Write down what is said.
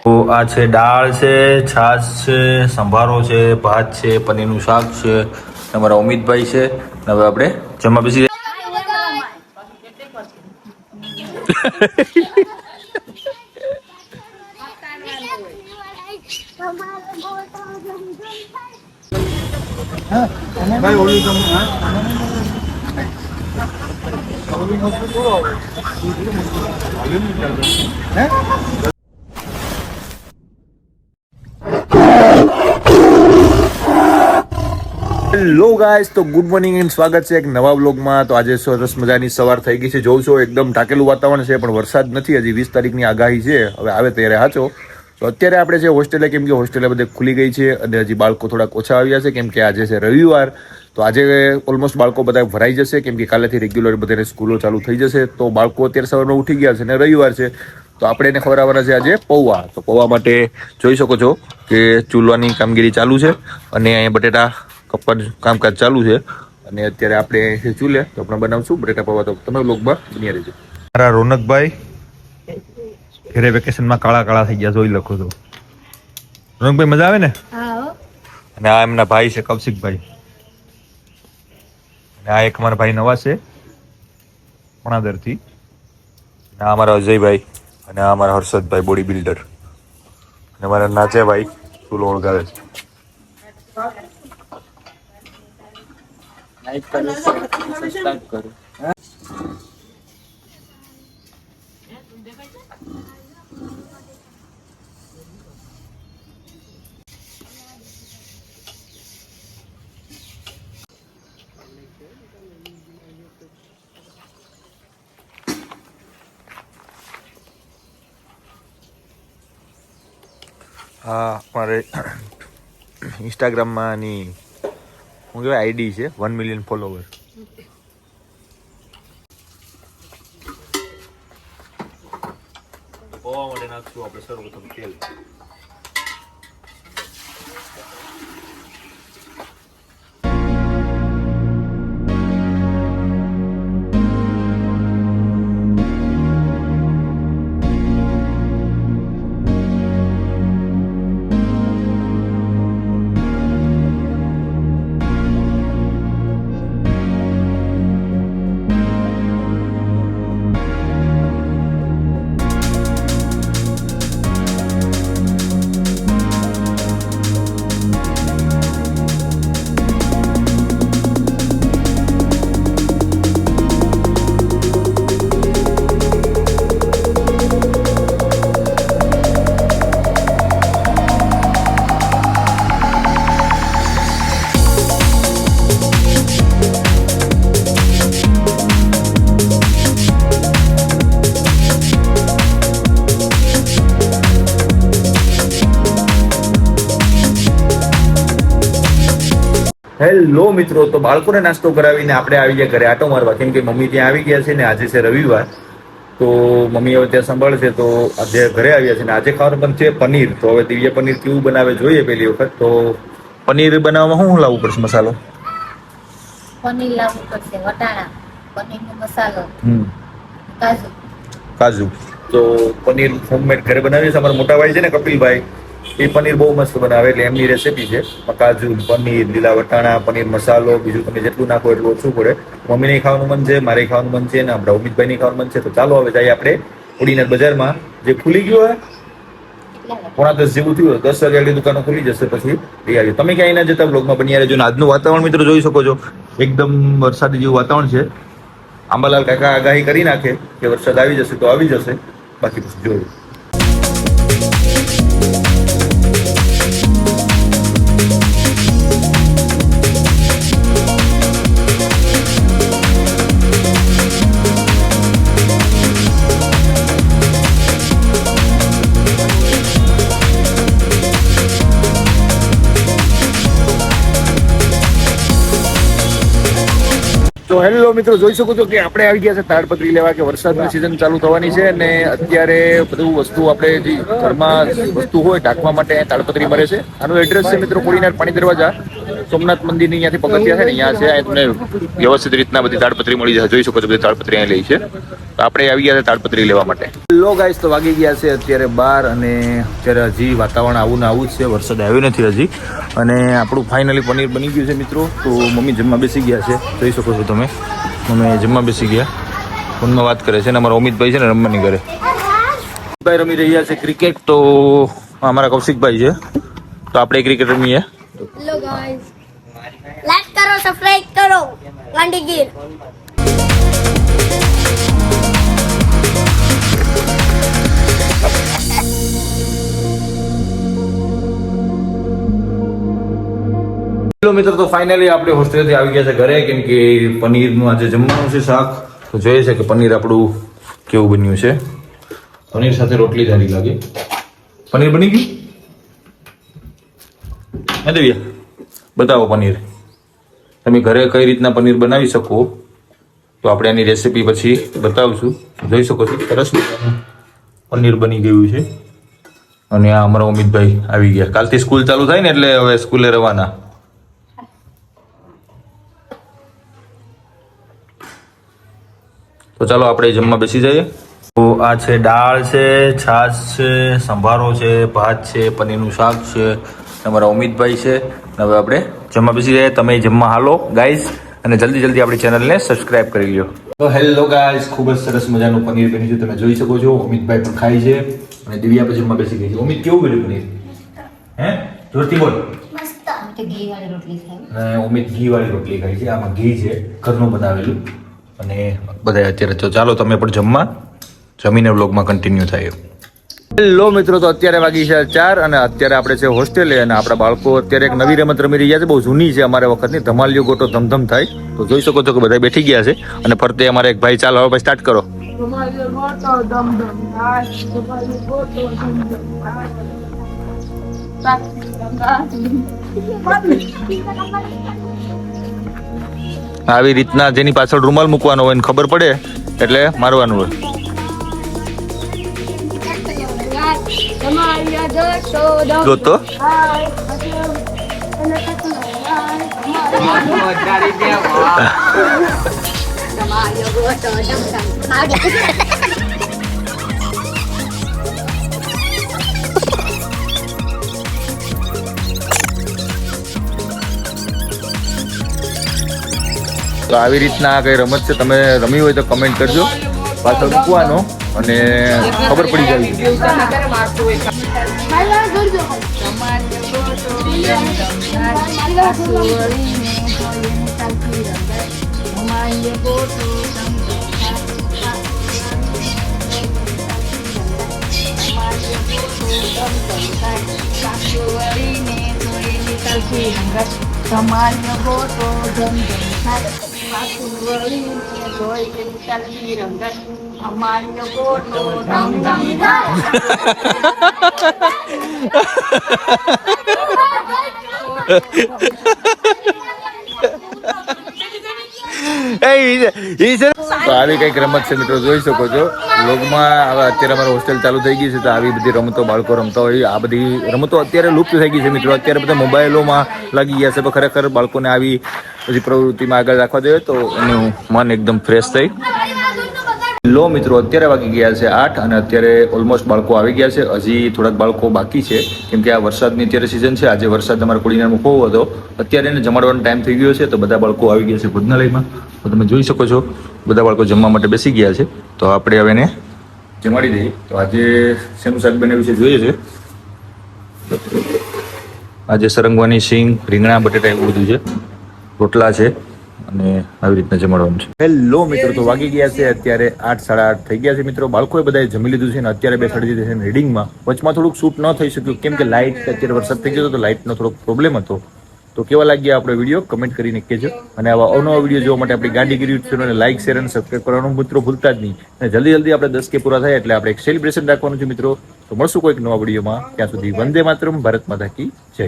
તો આ છે દાળ છે, છાશ છે, સંભારો છે, ભાત છે, પનીરનું શાક છે, અમારા અમિતભાઈ છે. હવે આપણે જમવા બેસી હેલો ગાઈસ, તો ગુડ મોર્નિંગ એન્ડ સ્વાગત છે એક નવા વ્લોગમાં. તો આજે સરસ મજાની સવાર થઈ ગઈ છે. જોઉં છો એકદમ ટાકેલું વાતાવરણ છે, પણ વરસાદ નથી. હજી 20 તારીખની આગાહી છે, હવે આવે ત્યારે સાચો. તો અત્યારે આપણે છે હોસ્ટેલે, કેમ કે હોસ્ટેલે બધે ખુલી ગઈ છે અને હજી બાળકો થોડાક ઓછા આવ્યા છે, કેમ કે આજે છે રવિવાર. તો આજે ઓલમોસ્ટ બાળકો બધા ભરાઈ જશે, કેમ કે કાલેથી રેગ્યુલર બધાને સ્કૂલો ચાલુ થઈ જશે. તો બાળકો અત્યારે સવારમાં ઉઠી ગયા છે અને રવિવાર છે, તો આપણે એને ખવડાવવાના છે આજે પૌવા. તો પૌવા માટે જોઈ શકો છો કે ચૂલવાની કામગીરી ચાલુ છે અને અહીંયા બટેટા કપવાનું કામકાજ ચાલુ છે. અને અત્યારે આપણે ચૂલે તો આપણે બનાવશું બટેટા પૌવા. તો તમે વ્લોગમાં બન્યા રહેજો. મારા રોનકભાઈ ઘરે વેકેશનમાં કાળા કાળા થઈ ગયા, જોઈ લખો તો. રોનકભાઈ મજા આવે ને? અને આ એમના ભાઈ છે કૌશિકભાઈ, અને આ એક અમારા ભાઈ નવા છે પણાદરથી, અને આ અમારા અજયભાઈ, અને આ અમારા હર્ષદભાઈ બોડી બિલ્ડર, અને અમારા નાચેભાઈ ચૂલો ઓળગાવે છે. હા, અમારે ઇન્સ્ટાગ્રામમાંની શું કહેવાય આઈડી છે 1 મિલિયન ફોલોવર. પૌવા માટે નાખશું આપણે સર્વપ્રથમ તેલ. હેલો મિત્રો, તો બાળકોને નાસ્તો કરાવીને આપણે આવી ગયા ઘરે આટો મારવા, કેમ કે મમ્મી ત્યાં આવી ગયા છે ને આજે છે રવિવાર. તો મમ્મી હવે ત્યાં સંભાળશે. તો આજે ઘરે આવ્યા છે ને આજે ખાવાનું પણ છે પનીર. તો હવે દિવ્ય પનીર કેવું બનાવે જોઈએ પહેલી વખત. તો પનીર બનાવવામાં શું લાવવું પડશે મસાલો? પનીર લાવવું પડશે, વટાણા, પનીરનો મસાલો, કાજુ. તો પનીર હોમમેડ ઘરે બનાવીએ છીએ. અમારા મોટા ભાઈ છે ને કપિલભાઈ, એ પનીર બહુ મસ્ત બનાવે, એટલે એમની રેસીપી છે. કાજુ, પનીર, લીલા વટાણા, પનીર મસાલો, બીજું તમે જેટલું નાખો એટલું ઓછું પડે. મમ્મીને ખાવાનું મન છે, મારે ખાવાનું મન છે, ને આપણા ઉમિતભાઈને ખાવાનું મન છે. તો ચાલો હવે જઈએ આપણે ઉડીને બજારમાં, જે ખુલી ગયું હોય 9:45 જેવું થયું, 10 વાગ્યાની દુકાનો ખુલી જશે, પછી લઈ આવીએ. તમે ક્યાંય ના જતા, બ્લોગમાં બન્યા રહેજો. આજનું વાતાવરણ મિત્રો જોઈ શકો છો, એકદમ વરસાદી જેવું વાતાવરણ છે. આંબાલાલ કાકા આગાહી કરી નાખે કે વરસાદ આવી જશે તો આવી જશે, બાકી પછી જોયું. તો તો હેલો મિત્રો, જોઈ શકો છો કે આપણે આવી ગયા છે તાડપત્રી લેવા કે વરસાદની સિઝન ચાલુ થવાની છે અને અત્યારે બધું વસ્તુ આપણે જે ઘરમાં વસ્તુ હોય ઢાંકવા માટે તાડપત્રી મળે છે. આનું એડ્રેસ છે મિત્રો કોડીનાર પાણી દરવાજા, સોમનાથ મંદિરની અહીંયાથી પગથિયા છે ને અહીંયા છે. તમને વ્યવસ્થિત રીતના બધી તાડપત્રી મળી જશે. જોઈ શકો છો બધી તાડપત્રી અહીં લઈ છે. તો આપણે આવી ગયા છે તાડપત્રી લેવા માટે. હેલો ગાઈસ, તો વાગી ગયા છે અત્યારે 12 અને અત્યારે હજી વાતાવરણ આવું ને આવું જ છે, વરસાદ આવ્યો નથી હજી. અને આપણું ફાઇનલી પનીર બની ગયું છે મિત્રો. તો મમ્મી જમવા બેસી ગયા છે, જોઈ શકો છો તમે. મમ્મી જમવા બેસી ગયા, ફોનમાં વાત કરે છે ને અમારા અમિતભાઈ છે ને રમવાની કરે. ભાઈ રમી રહ્યા છે ક્રિકેટ. તો અમારા કૌશિકભાઈ છે, તો આપણે ક્રિકેટ રમીએ. હેલો ગાઈસ, લાઈક કરો, સબસ્ક્રાઇબ કરો, ઘંટી ગીર. હેલો મિત્રો, તો ફાઇનલી આપણે હોસ્ટેલથી આવી ગયા છે ઘરે, કેમ કે પનીરનું આજે જમવાનું છે શાક. તો જોઈએ છે કે પનીર આપણું કેવું બન્યું છે. પનીર સાથે રોટલી સારી લાગે. પનીર બની ગયું હે દેવિયા? બતાવો પનીર. તમે ઘરે કઈ રીતના પનીર બનાવી શકો તો આપણે એની રેસીપી પછી બતાવશું. જોઈ શકો છો સરસ પનીર બની ગયું છે. અને આ અમારા અમિતભાઈ આવી ગયા. કાલથી સ્કૂલ ચાલુ થાય ને એટલે હવે સ્કૂલે રવાના. તો ચાલો આપણે જમવા બેસી જઈએ. તો આ છે દાળ છે, છાશ છે, સંભારો છે, ભાત છે, પનીરનું શાક છે, તમારા અમિતભાઈ છે. હવે આપણે જમવા બેસી જઈએ. તમે જમવા હાલો ગાઈઝ, અને જલ્દી જલ્દી આપણી ચેનલને સબસ્ક્રાઇબ કરી લ્યો. તો હેલો ગાઈઝ, ખૂબ જ સરસ મજાનું પનીર બન્યું છે, તમે જોઈ શકો છો. અમિતભાઈ પણ ખાય છે અને દિવ્યા પણ જમવા બેસી ગઈ છે. અમિત કેવું બન્યું પનીર? હે, જોરથી બોલ. ઘી વાળી રોટલી ખાય. અને અમિત ઘી વાળી રોટલી ખાય છે. આમાં ઘી છે ઘરનું બનાવેલું. અને બધા અત્યારે તો ચાલો તમે પણ જમીને વ્લોગમાં કન્ટિન્યુ થાય. હેલો મિત્રો, તો અત્યારે વાગી છે 4 અને અત્યારે આપણે છે હોસ્ટેલે. અને આપણા બાળકો અત્યારે એક નવી રમત રમી રહ્યા છે, બહુ જૂની છે અમારા વખતની. ધમાલિયો ગોટો ધમધમ થાય. તો જોઈ શકો છો કે બધા બેઠી ગયા છે અને ફરતે અમારે એક ભાઈ. ચાલો હવે ભાઈ સ્ટાર્ટ કરો. આવી રીતના જેની પાછળ રૂમાલ મૂકવાનો હોય ને ખબર પડે એટલે મારવાનું હોય. ગોતો તો આવી રીતના કઈ રમત છે, તમે રમી હોય તો કમેન્ટ કરજો. પાછળ મૂકવાનો અને ખબર પડી જાય. તમારી ગોટો જમ પાછું વળીને જોઈ કે ચાલતી રંગત અમારી ગોટો ધમ ધમ તો આવી કઈક રમત છે મિત્રો, જોઈ શકો છો વ્લોગમાં. હવે અત્યારે અમારે હોસ્ટેલ ચાલુ થઈ ગઈ છે તો આવી બધી રમતો બાળકો રમતા હોય. આ બધી રમતો અત્યારે લુપ્ત થઈ ગઈ છે મિત્રો. અત્યારે બધા મોબાઈલોમાં લાગી ગયા છે. પણ ખરેખર બાળકોને આવી બધી પ્રવૃત્તિમાં આગળ રાખવા જોઈએ તો એનું મન એકદમ ફ્રેશ થઈ. લો મિત્રો, અત્યારે વાગી ગયા છે 8 અને અત્યારે ઓલમોસ્ટ બાળકો આવી ગયા છે. હજી થોડાક બાળકો બાકી છે કેમ કે આ વરસાદની અત્યારે સિઝન છે. આજે વરસાદ અમારા કોડીનારમાં બહુ હતો. અત્યારે એને જમાડવાનો ટાઈમ થઈ ગયો છે તો બધા બાળકો આવી ગયા છે ભોજનાલયમાં. તો તમે જોઈ શકો છો બધા બાળકો જમવા માટે બેસી ગયા છે. તો આપણે હવે એને જમાડી દઈએ. તો આજે શેનું શાક બનાવ્યું છે જોઈએ છે. આજે સરંગવાની સિંગ, રીંગણા, બટેટા એવું બધું છે. રોટલા છે અને આવી રીતના જમાડવાનું છે. હેલો મિત્રો, તો વાગી ગયા છે અત્યારે 8, 8:30 થઈ ગયા છે મિત્રો. બાળકોએ બધાએ જમી લીધું છે અને અત્યારે બેસાડી દીધા છે રીડિંગમાં. વચમાં થોડુંક શૂટ ન થઈ શક્યું કેમ કે લાઇટ અત્યારે વરસાદ થઈ ગયો તો લાઇટનો થોડોક પ્રોબ્લેમ હતો. તો કેવા લાગ્યા આપણો વિડીયો કમેન્ટ કરીને કહેજો. અને આવા અવનવા વિડીયો જોવા માટે આપણી ગાંધીગીરી યુટ્યુબ ચેનલને લાઇક, શેર અને સબસ્ક્રાઈબ કરવાનું મિત્રો ભૂલતા જ નહીં. અને જલ્દી જલ્દી આપણે 10K પૂરા થાય એટલે આપણે એક સેલિબ્રેશન રાખવાનું છે મિત્રો. તો મળશું કોઈક નવા વિડીયોમાં. ત્યાં સુધી વંદે માતરમ, ભારત માતા કી જય.